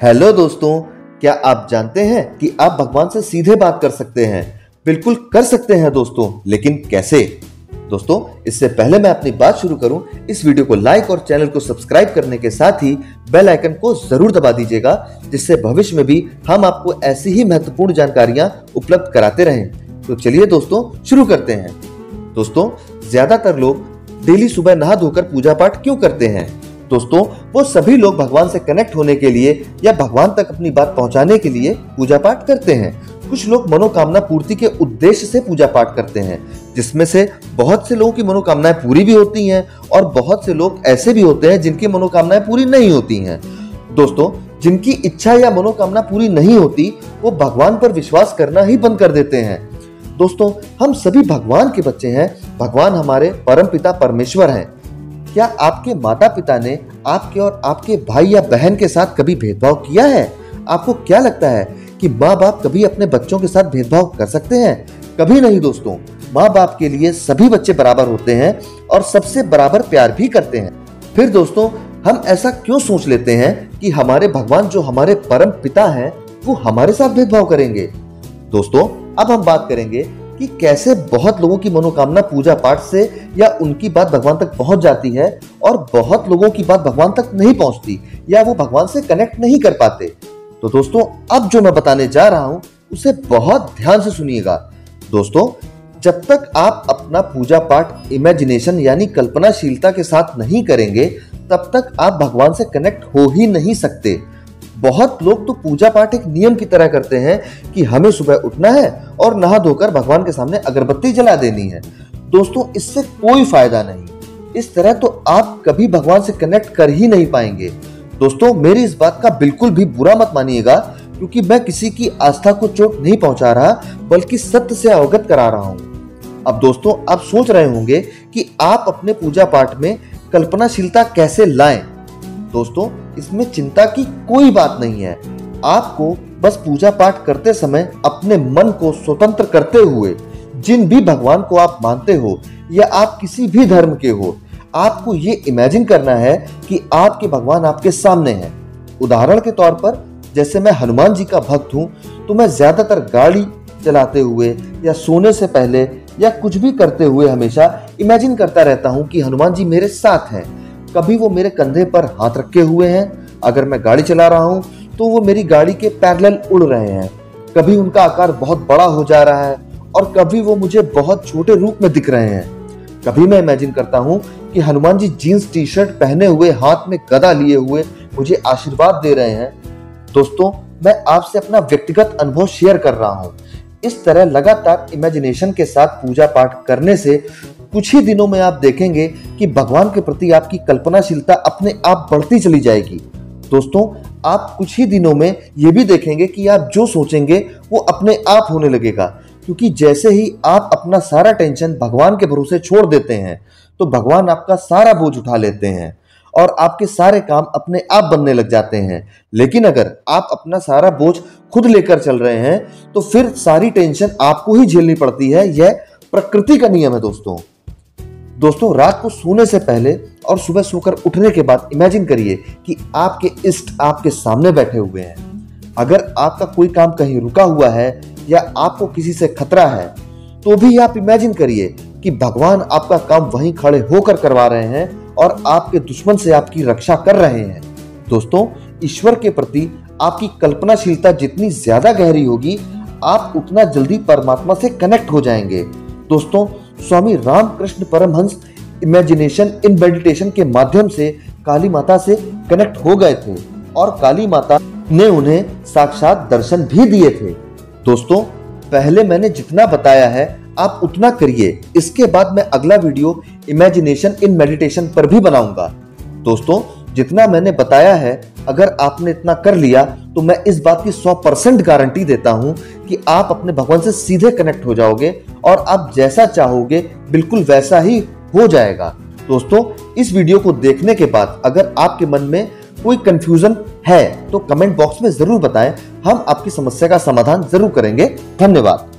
Hello दोस्तों, क्या आप जानते हैं कि आप भगवान से सीधे बात कर सकते हैं? बिल्कुल कर सकते हैं दोस्तों, लेकिन कैसे? दोस्तों, इससे पहले मैं अपनी बात शुरू करूं, इस वीडियो को लाइक और चैनल को सब्सक्राइब करने के साथ ही बेल आइकन को जरूर दबा दीजिएगा, जिससे भविष्य में भी हम आपको ऐसी ही महत्वपूर्ण जानकारियां उपलब्ध कराते रहें। तो चलिए दोस्तों, शुरू करते हैं। दोस्तों, ज्यादातर लोग डेली सुबह नहा धोकर पूजा पाठ क्यों करते हैं? दोस्तों, वो सभी लोग भगवान से कनेक्ट होने के लिए या भगवान तक अपनी बात पहुंचाने के लिए पूजा पाठ करते हैं। कुछ लोग मनोकामना पूर्ति के उद्देश्य से पूजा पाठ करते हैं, जिसमें से बहुत से लोगों की मनोकामनाएं पूरी भी होती हैं और बहुत से लोग ऐसे भी होते हैं जिनकी मनोकामनाएं पूरी नहीं होती हैं। दोस्तों, जिनकी इच्छा या मनोकामना पूरी नहीं होती, वो भगवान पर विश्वास करना ही बंद कर देते हैं। दोस्तों, हम सभी भगवान के बच्चे हैं। भगवान हमारे परम पिता परमेश्वर हैं। क्या आपके माता पिता ने आपके और आपके भाई या बहन के साथ कभी भेदभाव किया है? आपको क्या लगता है कि माँ बाप कभी अपने बच्चों के साथ भेदभाव कर सकते हैं? कभी नहीं दोस्तों। माँ बाप के लिए सभी बच्चे बराबर होते हैं और सबसे बराबर प्यार भी करते हैं। फिर दोस्तों, हम ऐसा क्यों सोच लेते हैं कि हमारे भगवान जो हमारे परम पिता हैं, वो हमारे साथ भेदभाव करेंगे? दोस्तों, अब हम बात करेंगे कि कैसे बहुत लोगों की मनोकामना पूजा पाठ से या उनकी बात भगवान तक पहुंच जाती है और बहुत लोगों की बात भगवान तक नहीं पहुंचती या वो भगवान से कनेक्ट नहीं कर पाते। तो दोस्तों, अब जो मैं बताने जा रहा हूं उसे बहुत ध्यान से सुनिएगा। दोस्तों, जब तक आप अपना पूजा पाठ इमेजिनेशन यानी कल्पनाशीलता के साथ नहीं करेंगे, तब तक आप भगवान से कनेक्ट हो ही नहीं सकते। बहुत लोग तो पूजा पाठ एक नियम की तरह करते हैं कि हमें सुबह उठना है और नहा धोकर भगवान के सामने अगरबत्ती जला देनी है। दोस्तों, इससे कोई फायदा नहीं। इस तरह तो आप कभी भगवान से कनेक्ट कर ही नहीं पाएंगे। दोस्तों, मेरी इस बात का बिल्कुल भी बुरा मत मानिएगा, क्योंकि मैं किसी की आस्था को चोट नहीं पहुंचा रहा, बल्कि सत्य से अवगत करा रहा हूं। अब दोस्तों, आप सोच रहे होंगे कि आप अपने पूजा पाठ में कल्पनाशीलता कैसे लाएं। दोस्तों, इसमें चिंता की कोई बात नहीं है। आपको बस पूजा पाठ करते समय अपने मन को स्वतंत्र करते हुए, जिन भी भगवान को आप मानते हो या आप किसी भी धर्म के हो, आपको ये इमेजिन करना है कि आपके भगवान आपके सामने हैं। उदाहरण के तौर पर, जैसे मैं हनुमान जी का भक्त हूं, तो मैं ज्यादातर गाड़ी चलाते हुए या सोने से पहले या कुछ भी करते हुए हमेशा इमेजिन करता रहता हूं कि हनुमान जी मेरे साथ हैं। कभी वो मेरे कंधे पर हाथ रखे हुए हैं, अगर मैं गाड़ी चला रहा हूं तो वो मेरी गाड़ी के पैरेलल उड़ रहे हैं। कभी उनका आकार बहुत बड़ा हो जा रहा है और कभी वो मुझे बहुत छोटे रूप में दिख रहे हैं। कभी मैं इमेजिन करता हूं कि Hanuman ji jeans T shirt पहने हुए, हाथ में गदा लिए हुए मुझे आशीर्वाद दे रहे हैं। दोस्तों, मैं आपसे अपना व्यक्तिगत अनुभव शेयर कर रहा हूं। इस तरह लगातार इमेजिनेशन के साथ पूजा पाठ करने से कुछ ही दिनों में आप देखेंगे कि भगवान के प्रति आपकी कल्पनाशीलता अपने आप बढ़ती चली जाएगी। दोस्तों, आप कुछ ही दिनों में ये भी देखेंगे कि आप जो सोचेंगे वो अपने आप होने लगेगा, क्योंकि जैसे ही आप अपना सारा टेंशन भगवान के भरोसे छोड़ देते हैं, तो भगवान आपका सारा बोझ उठा लेते हैं और आपके सारे काम अपने आप बनने लग जाते हैं। लेकिन अगर आप अपना सारा बोझ खुद लेकर चल रहे हैं, तो फिर सारी टेंशन आपको ही झेलनी पड़ती है। यह प्रकृति का नियम है। दोस्तों, रात को सोने से पहले और सुबह सोकर उठने के बाद इमेजिन करिए कि आपके इष्ट आपके सामने बैठे हुए हैं। अगर आपका कोई काम कहीं रुका हुआ है या आपको किसी से खतरा है, तो भी आप इमेजिन करिए कि भगवान आपका काम वहीं खड़े होकर करवा रहे हैं और आपके दुश्मन से आपकी रक्षा कर रहे हैं। दोस्तों, ईश्वर के प्रति आपकी कल्पनाशीलता जितनी ज्यादा गहरी होगी, आप उतना जल्दी परमात्मा से कनेक्ट हो जाएंगे। दोस्तों, Swami Ramakrishna Paramhansa imagination in meditation के माध्यम से काली माता से कनेक्ट हो गए थे और काली माता ने उन्हें साक्षात दर्शन भी दिए थे। दोस्तों, पहले मैंने जितना बताया है आप उतना करिए। इसके बाद मैं अगला वीडियो इमेजिनेशन इन मेडिटेशन पर भी बनाऊंगा। दोस्तों, जितना मैंने बताया है, अगर आपने इतना कर लिया, तो मैं इस बात की 100% गारंटी देता हूं कि आप अपने भगवान से सीधे कनेक्ट हो जाओगे और आप जैसा चाहोगे बिल्कुल वैसा ही हो जाएगा। दोस्तों, इस वीडियो को देखने के बाद अगर आपके मन में कोई कंफ्यूजन है तो कमेंट बॉक्स में जरूर बताएं। हम आपकी समस्या का समाधान जरूर करेंगे। धन्यवाद।